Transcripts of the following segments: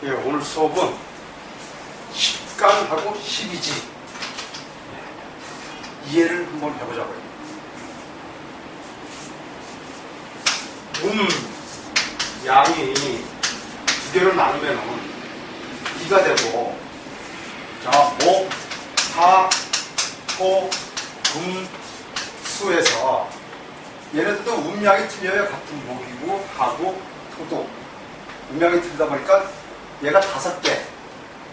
예, 오늘 수업은 식간하고 식이지 이해를 한번 해보자고요. 양이 두 개로 나누면은 2가 되고, 자, 목, 하, 토, 금, 수에서 얘네들도 음양이 틀려요. 같은 목이고 하고 토도 음양이 틀리다 보니까 얘가 5개.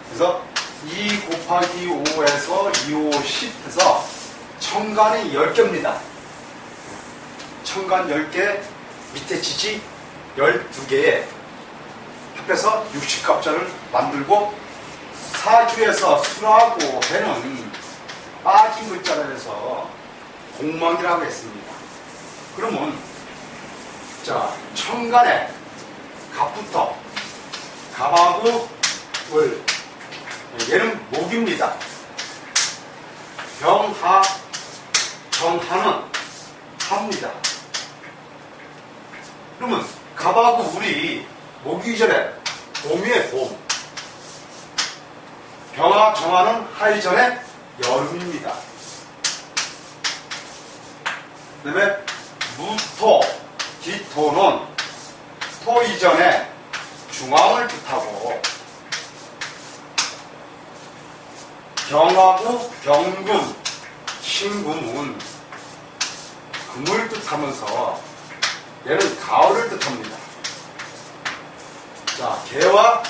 그래서 2 곱하기 5에서 2, 5, 10 해서 천간이 10개입니다. 천간 10개, 밑에 지지 12개에 합해서 60갑자를 만들고, 사주에서 수라고 해는 빠진 글자를 해서 공망이라고 했습니다. 그러면 자, 천간에 갑부터 갑하고 을, 얘는 목입니다. 병하, 정하는 합니다. 그러면 갑하고 을이 목이 전에 봄이에요. 봄. 병하, 정하는 하이 전에 여름입니다. 그 다음에 무토, 기토는 토 이전에 중앙을 뜻하고, 경하고 경금, 신금은 금을 뜻하면서 얘는 가을을 뜻합니다. 자, 개와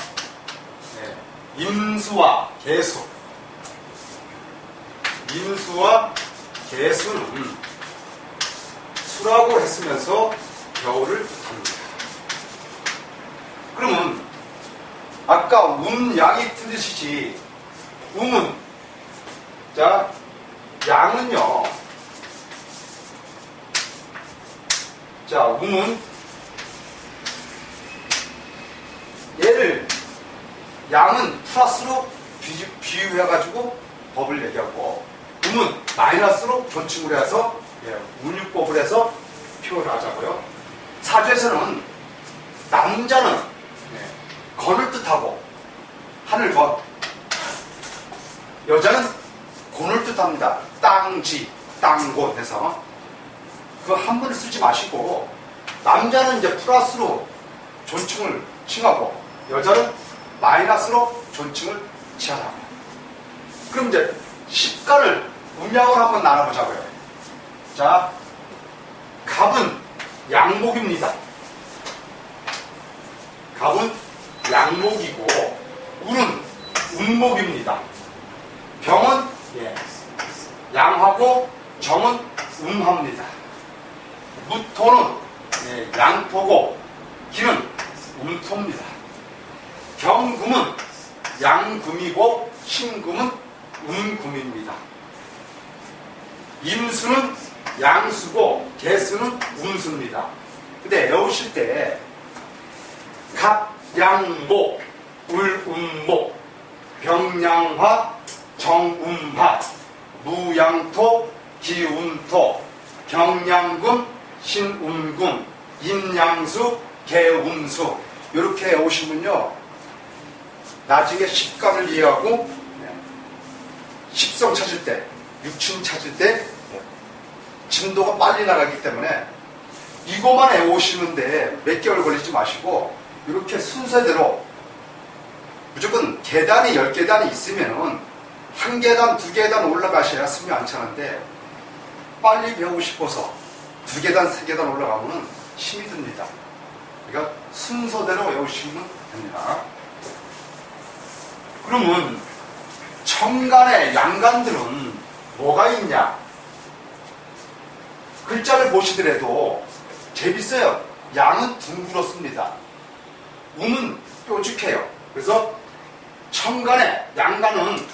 임수와 개수. 임수와 개수는 수라고 했으면서 겨울을 뜻합니다. 그러면 아까 양이 틀리시지. 자, 양은요. 자, 얘를 양은 플러스로 비유해가지고 법을 얘기하고, 마이너스로 존칭을 해서 운율법을 해서 표현을 하자고요. 사주에서는 남자는 건을 뜻하고 하늘건, 여자는 곤을 뜻합니다. 땅지, 땅곤 해서 그 한 번을 쓰지 마시고, 남자는 이제 플러스로 존칭을 칭하고 여자는 마이너스로 존칭을 취하라. 그럼 이제 식간을 음양을 한번 나눠보자고요. 자, 갑은 양목입니다. 갑은 양목이고, 을은 음목입니다. 병은 양하고 정은 음합니다. 무토는 양토고, 기는 음토입니다. 경금은 양금이고, 신금은 음금입니다. 임수는 양수고, 개수는 음수입니다. 근데 외우실 때 갑, 양목, 을, 음목, 병양화, 정음화, 무양토, 기음토, 경양금, 신음금, 임양수, 개음수, 이렇게 외우시면요, 나중에 식감을 이해하고 식성 찾을 때, 육충 찾을 때 진도가 빨리 나가기 때문에 이거만 외우시는데 몇 개월 걸리지 마시고, 이렇게 순서대로 무조건 계단이 10계단이 있으면은 1계단, 2계단 올라가셔야 숨이 안 차는데, 빨리 배우고 싶어서 2계단, 3계단 올라가면은 힘이 듭니다. 그러니까 순서대로 외우시면 됩니다. 그러면 천간의 양간들은 뭐가 있냐? 글자를 보시더라도 재밌어요. 양은 둥그렇습니다. 음은 뾰족해요. 그래서 천간의 양간은,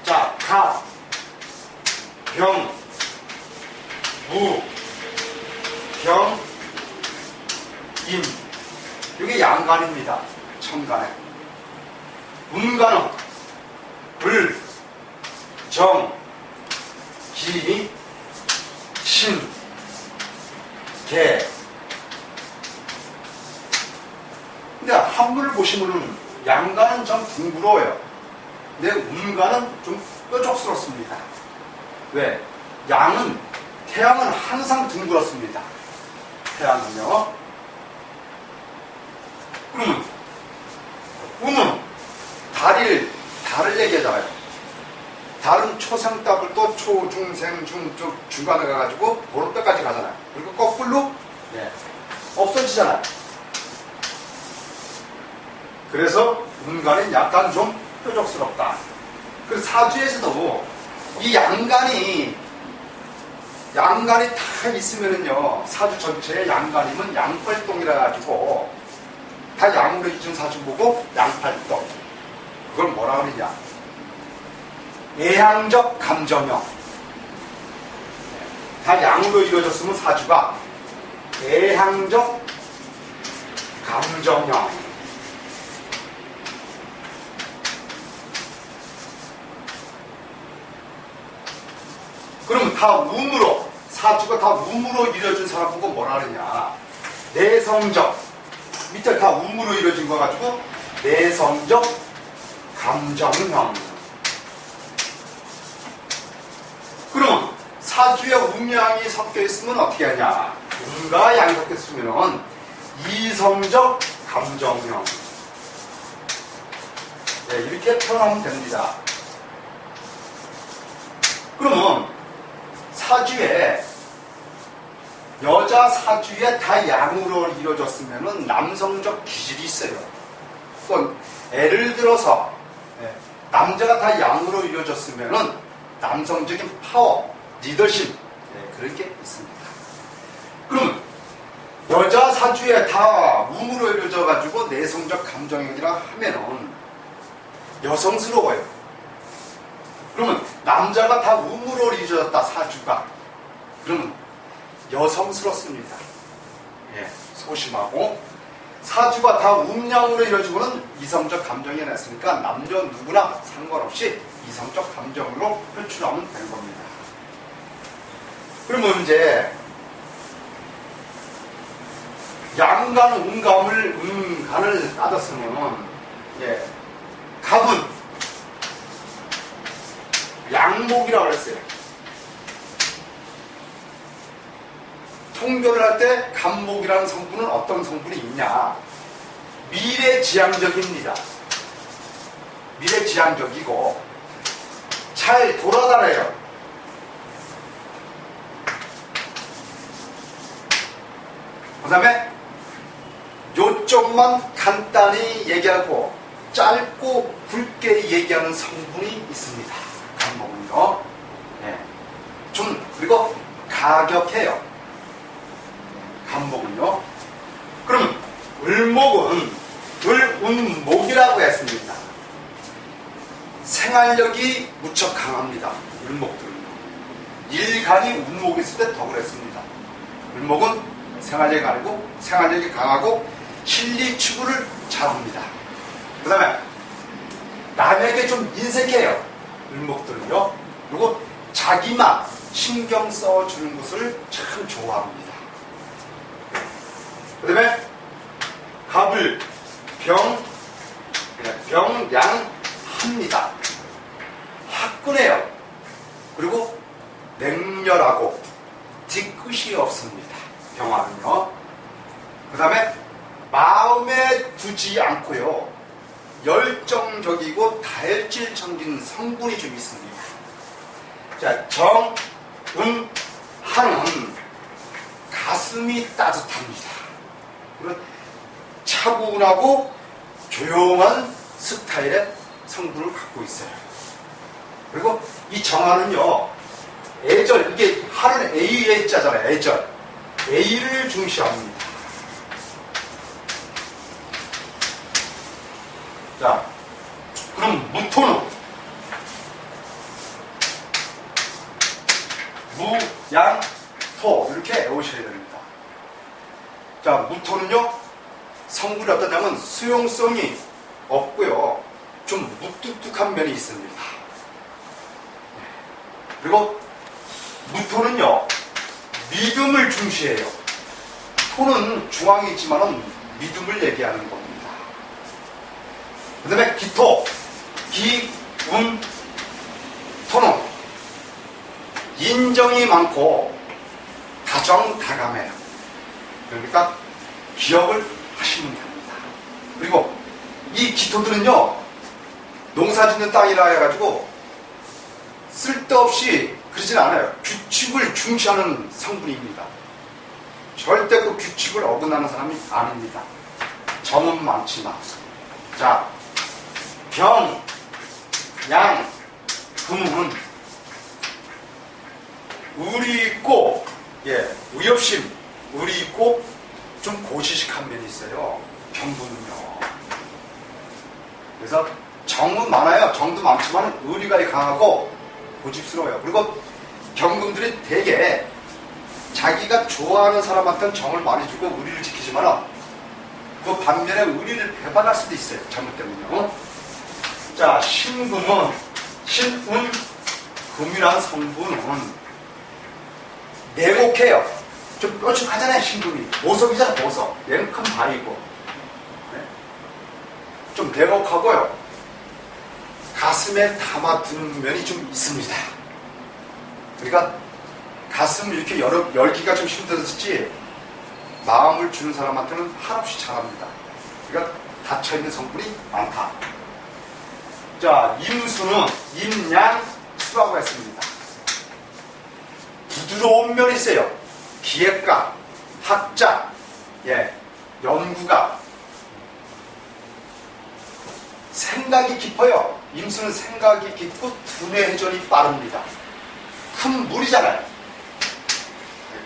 자, 갑, 병, 무, 병, 임, 이게 양간입니다. 천간에. 음간은 을, 정, 기, 신, 개. 근데 한문을 보시면은 양간은 좀 둥그러워요. 근데 운간은 좀 뾰족스럽습니다. 왜? 태양은 항상 둥그렇습니다. 태양은요. 그러면 운은 달을 얘기하잖아요. 달은 초생답을 또 초, 중, 생, 중, 중간에 가가지고 보름달까지 가잖아요. 그리고 거꾸로 없어지잖아요. 그래서 운간은 약간 좀 뾰족스럽다. 그래서 사주에서도 이 양간이 다 있으면은요, 사주 전체에 양간이면 양팔동이라 가지고 다 양으로 이준 사주 보고 양팔동. 그걸 뭐라 그러냐? 예양적 감정형. 다 양으로 이루어졌으면 사주가 예양적 감정형. 그럼 다 음으로, 사주가 다 음으로 이루어진 사람 보고 뭐라 그러냐? 내성적. 밑에 다 음으로 이루어진 거 가지고 내성적 감정형. 그러면 사주에 음양이 섞여 있으면 어떻게 하냐? 음과 양이 섞여 있으면 이성적 감정형. 네, 이렇게 표현하면 됩니다. 그러면 여자 사주에 다 양으로 이루어졌으면 남성적 기질이 있어요. 또 예를 들어서 남자가 다 양으로 이루어졌으면 남성적인 파워, 리더십 그런 게 있습니다. 그럼 여자 사주에 다 음으로 이루어져가지고 내성적 감정형이라 하면은 여성스러워요. 그러면 남자가 다 음으로 이루어졌다 사주가. 그러면 여성스럽습니다. 소심하고 사주가 다 음양으로 이루어지고는 이성적 감정이 났으니까 남녀 누구나 상관없이 이성적 감정으로 표출하면 되는 겁니다. 그러면 이제 양간 음간을 따졌으면 갑은 양목이라고 그랬어요. 통교를 할 때 갑목이라는 성분은 어떤 성분이 있냐? 미래지향적입니다. 미래지향적이고 잘 돌아다녀요. 그 다음에 요점만 간단히 얘기하고 짧고 굵게 얘기하는 성분이 있습니다. 갑목은요. 그리고 가격해요. 갑목은요. 그럼 을목은 을운목이라고 했습니다. 생활력이 무척 강합니다. 을목들은요. 일간이 운목이 있을 때 더 그랬습니다. 을목은 생활력이 강하고 실리 추구를 잘합니다. 그 다음에 남에게 좀 인색해요. 을목들은요. 그리고 자기만 신경 써주는 것을 참 좋아합니다. 그 다음에 갑을 병양합니다. 화끈해요. 그리고 맹렬하고 뒤끝이 없습니다. 병화는요. 그 다음에 마음에 두지 않고요. 열정적이고 다혈질적인 성분이 좀 있습니다. 자, 한은 가슴이 따뜻합니다. 차분하고 조용한 스타일의 성분을 갖고 있어요. 그리고 이 정화는요, 이게 한은 A자잖아요. 애절. A를 중시합니다. 자, 그럼 무토는 무양토 이렇게 외우셔야 됩니다. 자, 무토는요, 성분이 어떠냐면 수용성이 없고요, 좀 무뚝뚝한 면이 있습니다. 그리고 무토는요, 믿음을 중시해요. 토는 중앙이 있지만은 믿음을 얘기하는 겁니다. 그 다음에 기토, 토는 인정이 많고 다정다감해요. 그러니까 기억을 하시면 됩니다. 그리고 이 기토들은요, 농사 짓는 땅이라 해가지고 쓸데없이 그러진 않아요. 규칙을 중시하는 성분입니다. 절대 그 규칙을 어긋나는 사람이 아닙니다. 점은 많지만. 자, 병, 양, 금은 의리 있고, 위협심, 의리 있고, 좀 고지식한 면이 있어요. 경부는요. 그래서 정은 많아요. 정도 많지만 의리가 강하고 고집스러워요. 그리고 경금들이 되게 자기가 좋아하는 사람한테는 정을 많이 주고 의리를 지키지만 그 반면에 의리를 배반할 수도 있어요. 잘못 때문에요. 자, 신금은 신운 금이라는 성분은 내곡해요. 좀 뾰족하잖아요. 신금이 보석이잖아. 보석. 얘는 큰 발이고 좀 내곡하고요. 가슴에 담아두는 면이 좀 있습니다. 그러니까 가슴을 이렇게 열기가 좀 힘들었지 마음을 주는 사람한테는 한없이 잘합니다. 그러니까 닫혀있는 성분이 많다. 자, 임수는 임양 수라고 했습니다. 부드러운 면이 있어요. 기획가, 학자, 연구가, 생각이 깊어요. 임수는 생각이 깊고 두뇌 회전이 빠릅니다. 큰 물이잖아요.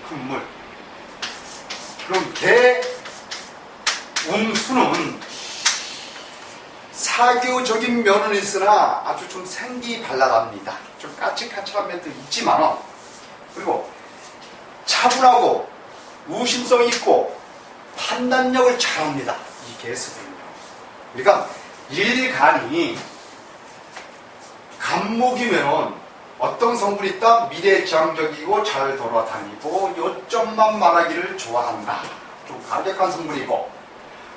큰 물. 그럼 개운수는 사교적인 면은 있으나 아주 좀 생기발랄합니다. 좀 까칠까칠한 면도 있지만 그리고 차분하고 우심성이 있고 판단력을 잘합니다. 이 개수는요. 그러니까 일간이 간목이면은 어떤 성분이 있다? 미래지향적이고 잘 돌아다니고 요점만 말하기를 좋아한다. 좀 가격한 성분이고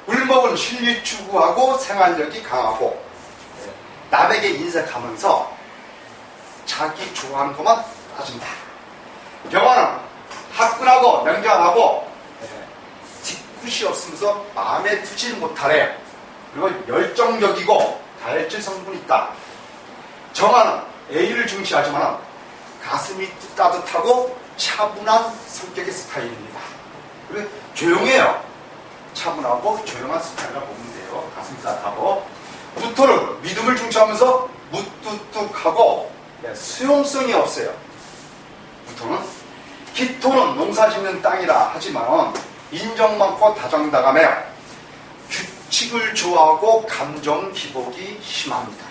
울먹은 실리 추구하고 생활력이 강하고 남에게 인색하면서 자기 좋아하는 것만 따진다. 병화는 화끈하고 냉정하고 뒤끝이 없으면서 마음에 두지 못하래. 그리고 열정적이고 다혈질 성분이 있다. 정화는 A를 중시하지만 가슴이 따뜻하고 차분한 성격의 스타일입니다. 그리고 조용해요. 차분하고 조용한 스타일이라고 보면 돼요. 가슴이 따뜻하고. 무토는 믿음을 중시하면서 무뚝뚝하고 수용성이 없어요. 무토는 기토는 농사 짓는 땅이라 하지만 인정 많고 다정다감해요. 규칙을 좋아하고 감정 기복이 심합니다.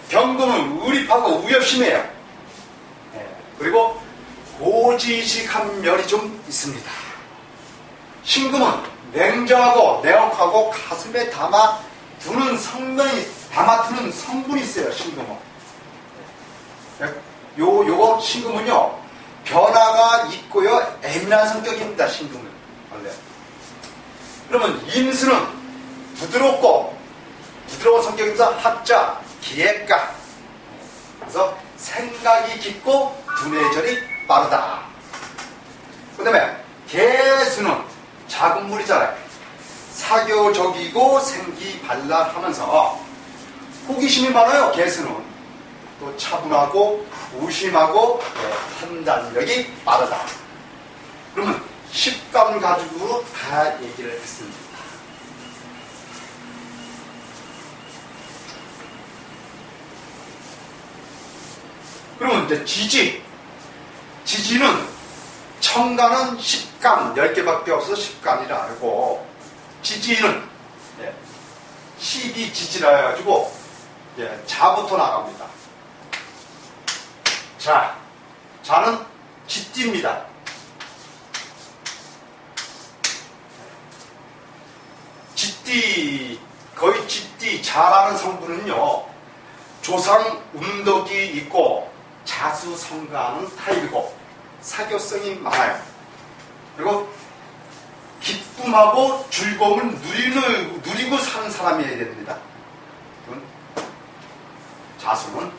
경금은 의립하고 위협심해요. 그리고 고지식한 면이 좀 있습니다. 신금은 냉정하고 내역하고 가슴에 담아두는 성분이 있어요. 신금은. 요거 신금은요 변화가 있고요 예민한 성격입니다. 신금은 원래. 그러면 임수는 부드러운 성격이면서 학자, 기획가. 그래서 생각이 깊고 두뇌전이 빠르다. 그 다음에 개수는 작은 물이잖아요. 사교적이고 생기발랄하면서 호기심이 많아요. 개수는 또 차분하고 우심하고 판단력이 빠르다. 그러면 식감 가지고 다 얘기를 했습니다. 그러면 이제 지지는 청간은 식감 10개밖에 없어서 식감이라 알고 지지는 시기지지라 해가지고 자부터 나갑니다. 자는 쥐띠입니다. 거의 쥐띠 자라는 성분은요 조상 운덕이 있고 자수성가하는 타입이고 사교성이 많아요. 그리고 기쁨 기쁨하고 즐거움을 누리고 사는 사람이어야 됩니다. 자수는.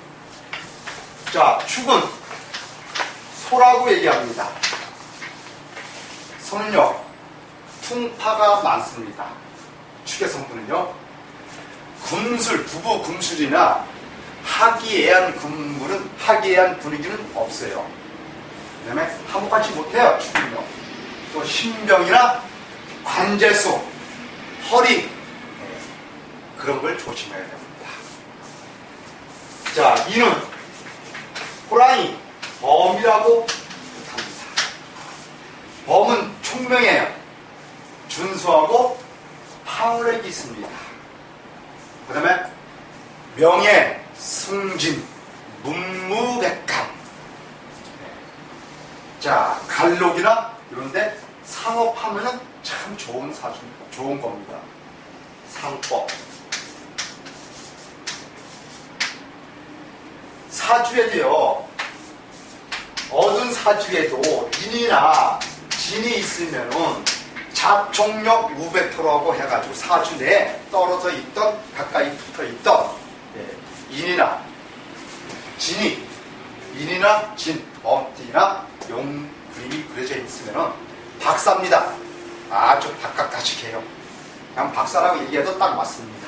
자, 축은 소라고 얘기합니다. 소는요, 풍파가 많습니다. 축의 성분은요, 금술, 부부 금술이나 화기애애한 분위기는 없어요. 그 다음에 화목하지 못해요, 축은요. 또 신병이나 관제소, 허리, 그런 걸 조심해야 됩니다. 자, 이는 호랑이, 범이라고 합니다. 범은 총명해요. 준수하고 파워력이 있습니다. 그 다음에 명예, 승진, 문무백감. 자, 갈록이나 이런데 상업하면은 참 좋은 겁니다. 상법. 사주에도요, 어두운 사주에도 인이나 진이 있으면은 자총력 우백토라고 해가지고 사주 내에 떨어져 있던 가까이 붙어 있던 인이나 진이, 인이나 진, 엄띠나 용 그림이 그려져 있으면은 박사입니다. 아주 박학다식해요. 그냥 박사라고 얘기해도 딱 맞습니다.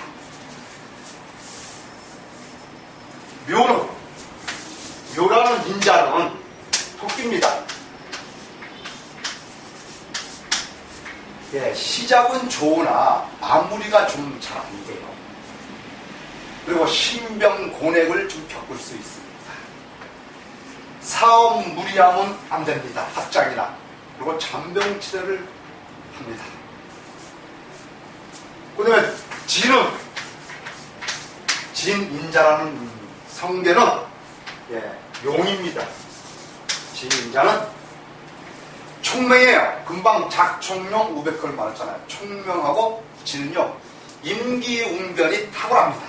묘라는 인자는 토끼입니다. 예, 시작은 좋으나 마무리가 좀 잘 안 돼요. 그리고 신병곤액을 좀 겪을 수 있습니다. 사업 무리하면 안 됩니다. 합장이나. 그리고 잔병치레를 합니다. 그 다음에 진인자라는 성계는 용입니다. 진인자는 총명해요. 금방 작총명 우백걸 말했잖아요. 총명하고 진은요, 임기응변이 탁월합니다.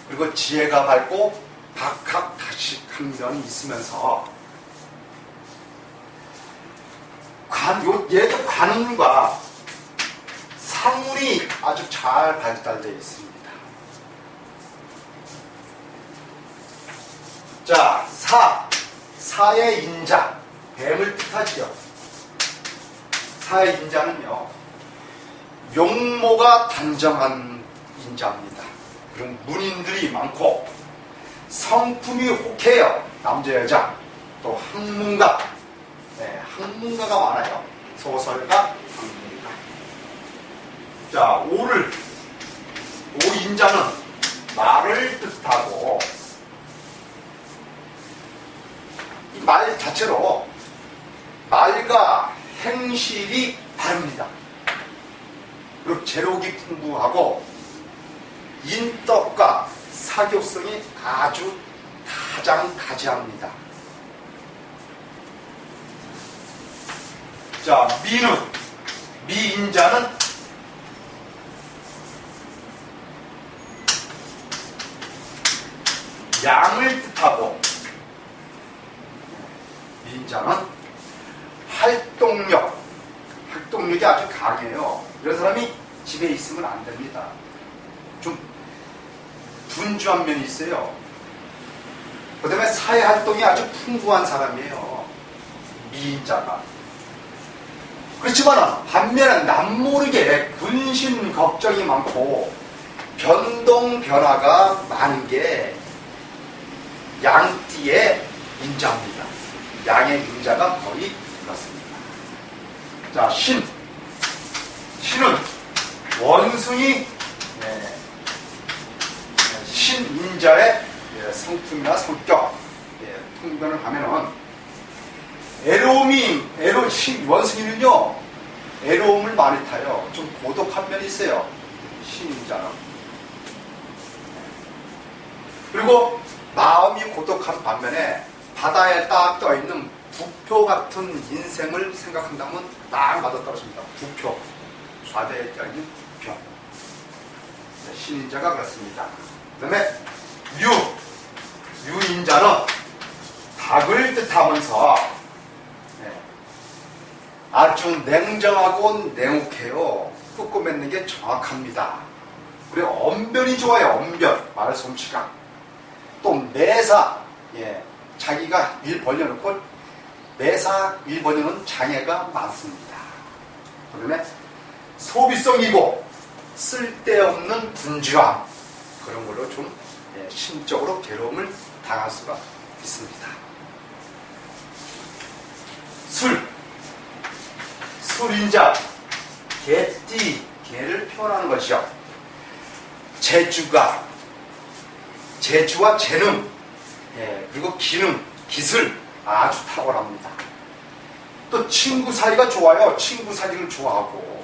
그리고 지혜가 밝고 박학다식한 면이 있으면서 얘도 관음과 상운이 아주 잘 발달되어 있습니다. 자, 사의 인자, 뱀을 뜻하지요. 사의 인자는요, 용모가 단정한 인자입니다. 그런 문인들이 많고 성품이 혹해요. 남자 여자. 또 학문가, 학문가가 많아요. 소설가, 학문가. 자, 오 인자는 말을 뜻하고 이 말 자체로 말과 행실이 다릅니다. 그리고 재력이 풍부하고 인덕과 사교성이 아주 가장가지합니다. 자, 미인자는 양을 뜻하고, 미인자는 활동력이 아주 강해요. 이런 사람이 집에 있으면 안 됩니다. 좀 분주한 면이 있어요. 그 다음에 사회활동이 아주 풍부한 사람이에요. 미인자가. 그렇지만 반면에 남모르게 근심 걱정이 많고 변동 변화가 많은 게 양띠의 인자입니다. 양의 인자가 거의 그렇습니다. 자, 신은 원숭이, 신인자의 성품이나 성격 통변을 하면은 원숭이는요, 애로움을 많이 타요. 좀 고독한 면이 있어요. 신인자는. 그리고 마음이 고독한 반면에 바다에 딱 떠있는 부표 같은 인생을 생각한다면 딱 맞아떨어집니다. 부표. 바다에 떠있는 부표. 신인자가 그렇습니다. 그 다음에 유인자는 닭을 뜻하면서 아주 냉정하고 냉혹해요. 끄고 맺는 게 정확합니다. 그리고 언변이 좋아요. 언변, 말 솜씨가. 또 매사, 자기가 일 벌려놓고 매사 일 벌려놓은 장애가 많습니다. 그다음에 소비성이고 쓸데없는 분주함, 그런 걸로 좀 심적으로 괴로움을 당할 수가 있습니다. 술인자, 개띠, 개를 표현하는 것이죠. 재주와 재능, 그리고 기능, 기술 아주 탁월합니다. 또 친구 사이가 좋아요. 친구 사귀를 좋아하고.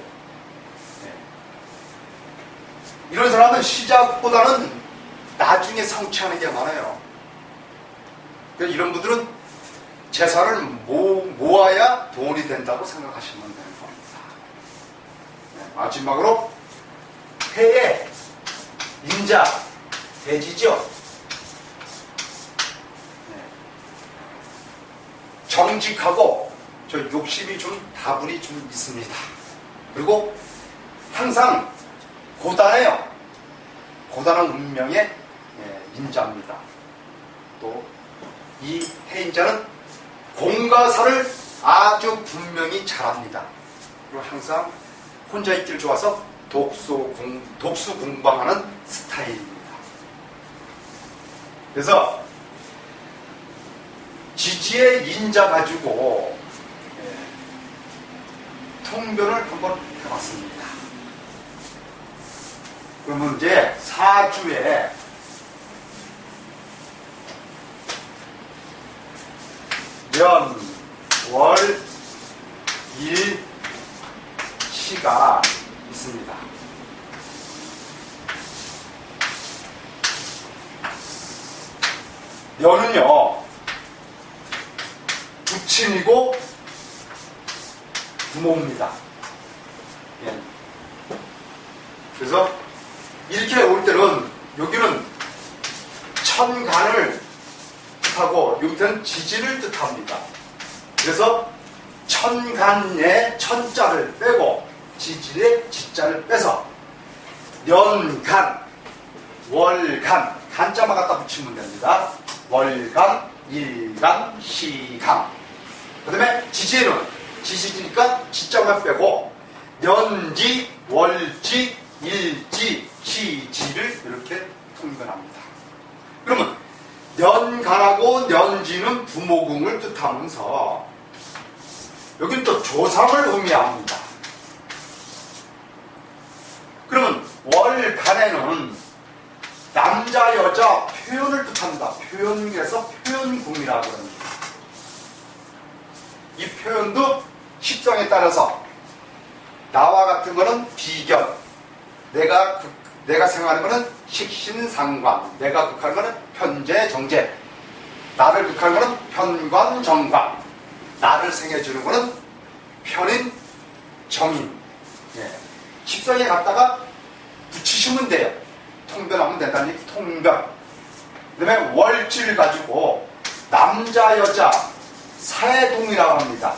이런 사람은 시작보다는 나중에 성취하는 게 많아요. 이런 분들은 재산을 모아야 돈이 된다고 생각하시면 되는 겁니다. 마지막으로 해의 인자, 돼지죠. 정직하고 욕심이 좀 다분히 좀 있습니다. 그리고 항상 고단해요. 고단한 운명의 인자입니다. 또 이 해인자는 공과사를 아주 분명히 잘합니다. 그리고 항상 혼자 있기를 좋아서 독수 공방하는 스타일입니다. 그래서 지지의 인자 가지고 통변을 한번 해봤습니다. 그러면 이제 사주에 년, 월, 일, 시가 있습니다. 년은요, 부친이고 부모입니다. 그래서 이렇게 올 때는 여기는 천간을 뜻하고 여기는 지지를 뜻합니다. 그래서 천간에 천자를 빼고 지지에 지자를 빼서 년간, 월간, 간자만 갖다 붙이면 됩니다. 월간, 일간, 시간. 그 다음에 지지에는 지지니까 지자만 빼고 년지, 월지, 일지, 시지를 이렇게 통변합니다. 그러면 년간하고 년지는 부모궁을 뜻하면서 여긴 또 조상을 의미합니다. 그러면 월간에는 남자 여자 표현을 뜻합니다. 표현에서 표현궁이라고 합니다. 이 표현도 식성에 따라서 나와 같은 거는 비견, 내가 생각하는 거는 식신상관, 내가 극하는 거는 편재, 정재, 나를 극하는 거는 편관, 정관, 나를 생해주는 거는 편인, 정인. 식성에 갖다가 붙이시면 돼요. 통변하면 된다는 얘기, 통변. 그 다음에 월지를 가지고 남자, 여자, 사해궁이라고 합니다.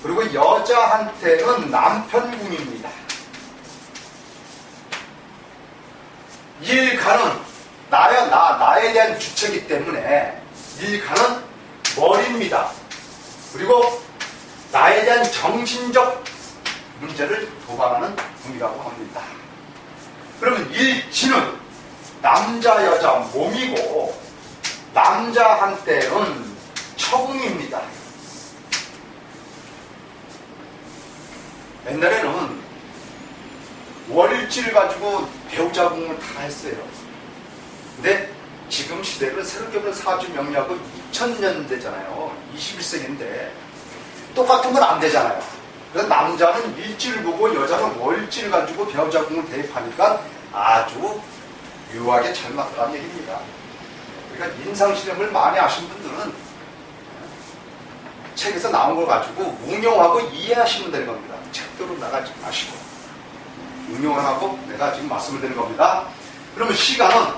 그리고 여자한테는 남편궁입니다. 일간은 나에 대한 주체이기 때문에 일간은 머리입니다. 그리고 나에 대한 정신적 문제를 도발하는 궁이라고 합니다. 그러면 일지는 남자 여자 몸이고 남자한테는 처궁입니다. 옛날에는 월일지를 가지고 배우자궁을 다 했어요. 근데 지금 시대는 새롭게 보는 사주 명리학은 2000년대잖아요. 21세기인데 똑같은 건 안 되잖아요. 그래서 남자는 일지를 보고 여자는 월지를 가지고 배우자궁을 대입하니까 아주 묘하게 잘 맞더라는 얘기입니다. 그러니까 인상실험을 많이 하신 분들은 책에서 나온 걸 가지고 응용하고 이해하시면 되는 겁니다. 책도로 나가지 마시고 응용하고 내가 지금 말씀을 드리는 겁니다. 그러면 시간은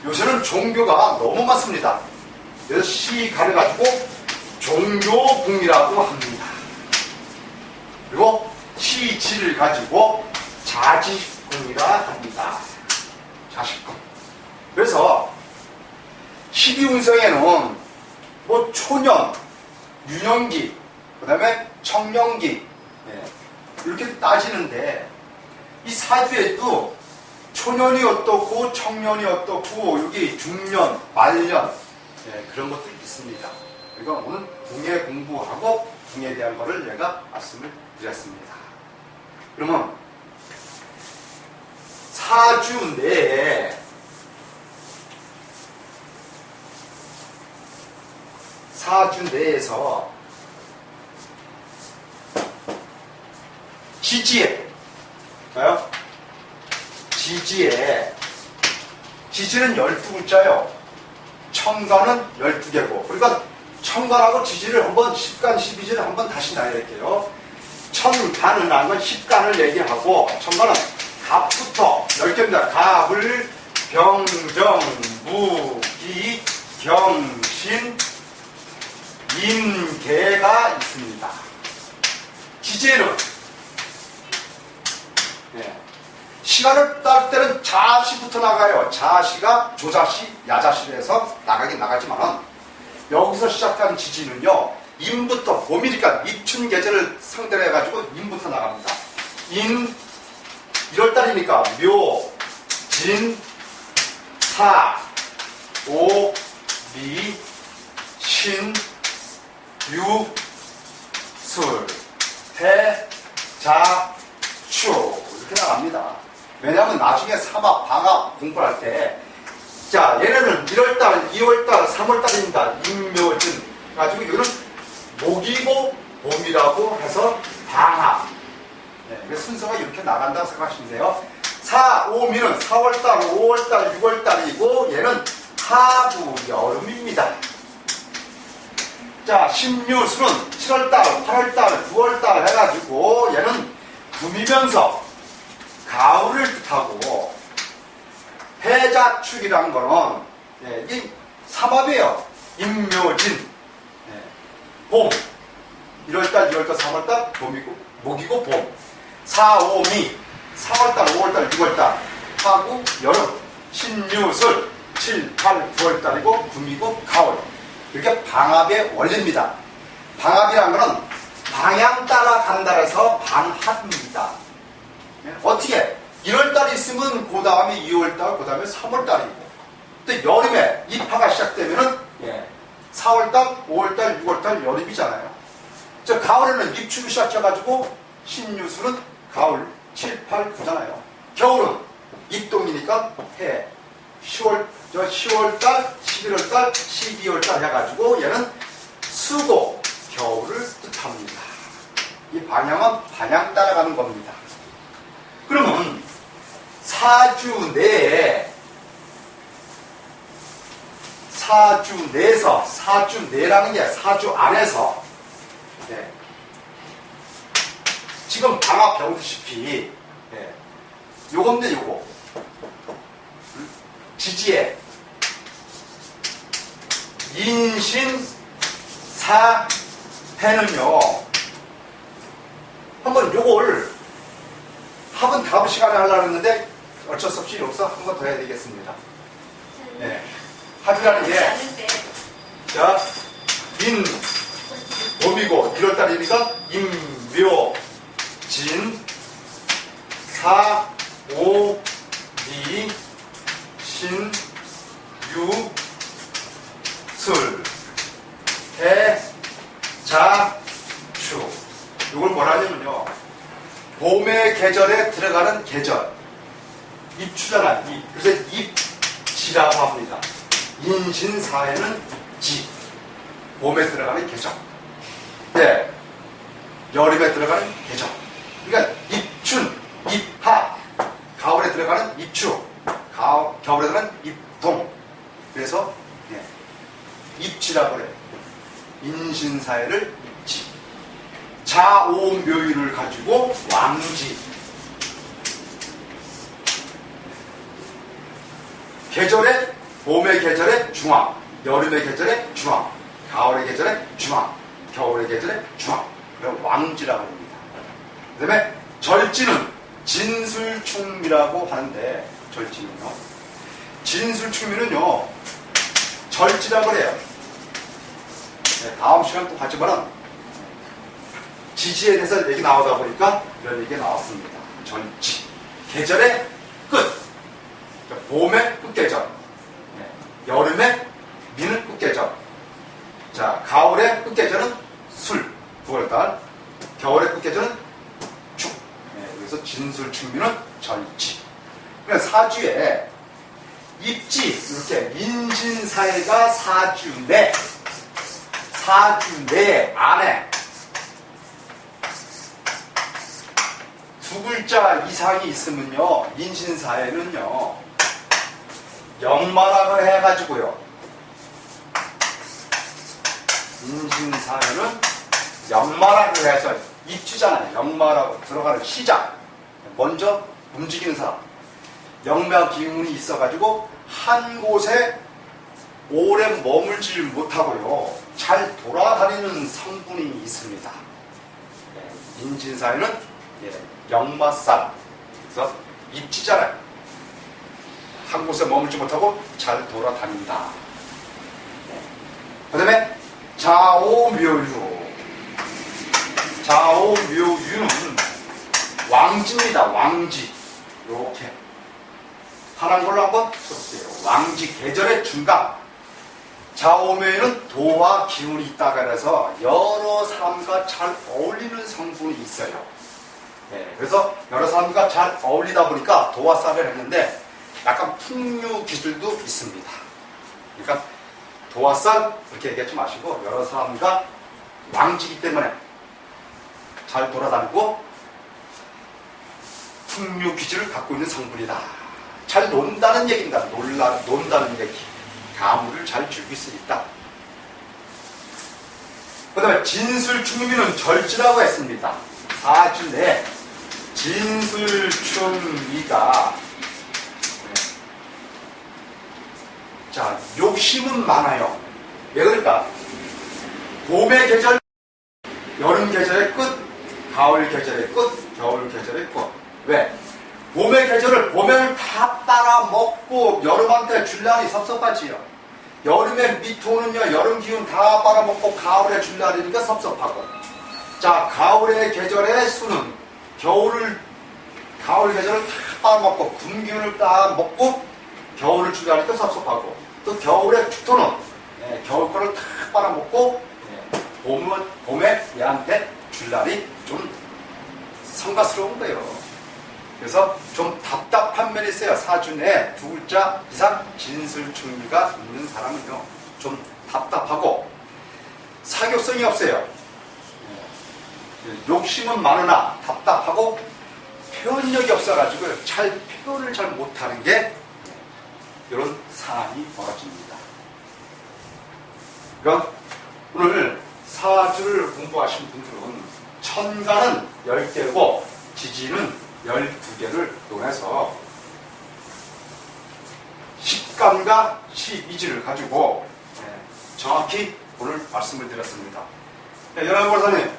요새는 종교가 너무 많습니다. 그래서 시간을 가지고 종교궁이라고 합니다. 그리고 시지를 가지고 자직궁이라 합니다. 자직궁. 그래서 12운성에는 뭐 초년, 유년기, 그 다음에 청년기, 이렇게 따지는데 이 사주에도 초년이 어떻고 청년이 어떻고 여기 중년, 말년 그런 것들이 있습니다. 그러니까 오늘 궁예 공부하고 궁에 대한 거를 제가 말씀을 드렸습니다. 그러면 사주 내에 사주 내에서 지지에 지지는 12글자요. 천간은 12개고 그러니까 천간하고 지지를 한번 10간 12지를 한번 다시 나열할게요. 천간은 하는 건 10간을 얘기하고 천간은 갑부터 10개입니다. 갑을 병정 무기 경신 임계가 있습니다. 지지에는 시간을 딸 때는 자시부터 나가요. 자시가 조자시, 야자시에서 나가긴 나가지만 여기서 시작한 지지는요. 임부터 봄이니까 입춘 계절을 상대로 해가지고 임부터 나갑니다. 임 1월달이니까 묘, 진, 사, 오, 미, 신, 유, 술, 태, 자, 추 이렇게 나갑니다. 왜냐하면 나중에 삼합, 방합 공부할 때 자 얘네는 1월달, 2월달, 3월달입니다. 임묘진 가지고 이거는 목이고 봄이라고 해서 방합 순서가 이렇게 나간다고 생각하시면 돼요. 4, 5, 미는 4월달, 5월달, 6월달이고 얘는 하부 여름입니다. 자, 신유술은 7월달, 8월달, 9월달 해가지고 얘는 붐이면서 가을을 뜻하고 해자축이라는 거는 이 삼합이에요. 임묘진 봄 1월달, 2월달, 3월달 봄이고 목이고 봄 4, 5, 미 4월달, 5월달, 6월달 하고 여름 신유술 7, 8, 9월달이고 붐이고 가을 이렇게 방합의 원리입니다. 방합이라는 것은 방향 따라 간다 해서 방합입니다. 어떻게 1월달이 있으면 그 다음에 2월달, 그 다음에 3월달이고 또 여름에 입하가 시작되면은 4월달, 5월달, 6월달 여름이잖아요. 저 가을에는 입추를 시작해가지고 신유술은 가을 7, 8, 9잖아요. 겨울은 입동이니까 해 10월달, 11월달, 12월달 해가지고 얘는 수고, 겨울을 뜻합니다. 이 방향은 방향 따라가는 겁니다. 그러면 사주 내에 사주 내에서 사주 내라는 게 사주 안에서 지금 방합 배우시피 요건데 요거 지지에 인신사해는요 한번 요걸 합은 다음 시간에 하려고 했는데 어쩔 수 없이 여기서 한 번 더 해야 되겠습니다. 합이라는 게 자, 인 봄이고 1월달이니까 임묘 진 사 오 미 신 유 술 태 자 추 이걸 뭐라 하냐면요 봄의 계절에 들어가는 계절 입추잖아. 그래서 입지라고 합니다. 인신사에는 지 봄에 들어가는 계절 여름에 들어가는 계절 그러니까 입춘, 입하 가을에 들어가는 입추 겨울에 들어가는 입동 그래서 입지라고 그래요. 인신사회를 입지 자오묘유를 가지고 왕지 계절에 봄의 계절에 중앙 여름의 계절에 중앙 가을의 계절에 중앙 겨울의 계절에 중앙 그럼 왕지라고 합니다. 그 다음에 절지는 진술충미라고 하는데, 절지는요. 진술충미는요, 절지라고 그래요. 네, 다음 시간 또 하지만은, 지지에 대해서 얘기 나오다 보니까 이런 얘기가 나왔습니다. 절지. 계절의 끝. 봄의 끝계절. 네, 여름의 미는 끝계절. 자, 가을의 끝계절은 술. 9월달. 겨울의 끝계절은 죽. 네, 그래서 진술충미는 절지. 그러니까 사주에 입지, 이렇게 인신사회가 사주 내 안에 두 글자 이상이 있으면요, 인신사회는요, 역마락을 해가지고요, 인신사회는 역마락을 해서 입주잖아요. 역마락으로 들어가는 시작. 먼저 움직이는 사람. 역마 기운이 있어가지고 한 곳에 오래 머물지 못하고요, 잘 돌아다니는 성분이 있습니다. 인신사회는 역마살. 그래서 입지잖아요. 한 곳에 머물지 못하고 잘 돌아다닌다. 그 다음에 자오묘유. 자오묘유는 왕지입니다. 왕지. 이렇게 파란 걸로 한번 써보세요. 왕지, 계절의 중간. 자오묘유는 도와 기운이 있다가 그래서 여러 사람과 잘 어울리는 성분이 있어요. 네, 그래서 여러 사람과 잘 어울리다 보니까 도와 쌀을 했는데 약간 풍류 기질도 있습니다. 그러니까 도와 쌀 그렇게 얘기하지 마시고, 여러 사람과 왕지기 때문에 잘 돌아다니고 풍류 기질을 갖고 있는 성분이다. 잘 논다는 얘기입니다. 논다는 얘기. 가물을 잘 즐길 수 있다. 그 다음에 진술충미는 절지라고 했습니다. 사주 내 진술충미가, 자, 욕심은 많아요. 왜 그럴까? 봄의 계절, 여름 계절의 끝, 가을 계절의 끝, 겨울 계절의 끝. 왜? 봄의 계절을 봄에는 다 빨아먹고 여름한테 줄라니 섭섭하지요. 여름에 미토는요, 여름 기운 다 빨아먹고 가을에 줄라니니까 섭섭하고. 자, 가을의 계절의 수는 가을 계절을 다 빨아먹고 금 기운을 다 먹고 겨울을 줄라니까 섭섭하고, 또 겨울의 축토는 겨울 거를 다 빨아먹고 봄에 얘한테 줄날이 좀 성가스러운 거예요. 그래서 좀 답답한 면이 있어요. 사주 내에 두 글자 이상 진술충미가 있는 사람은요, 좀 답답하고 사교성이 없어요. 욕심은 많으나 답답하고 표현력이 없어가지고 표현을 잘 못하는 게 이런 사안이 벌어집니다. 그러니까 오늘 사주를 공부하신 분들은 천간은 10개고 지지는 12개를 논해서 식감과 시이지를 가지고 정확히 오늘 말씀을 드렸습니다. 네, 연합 박사님,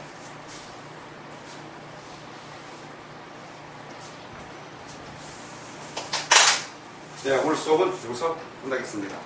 네, 오늘 수업은 여기서 끝나겠습니다.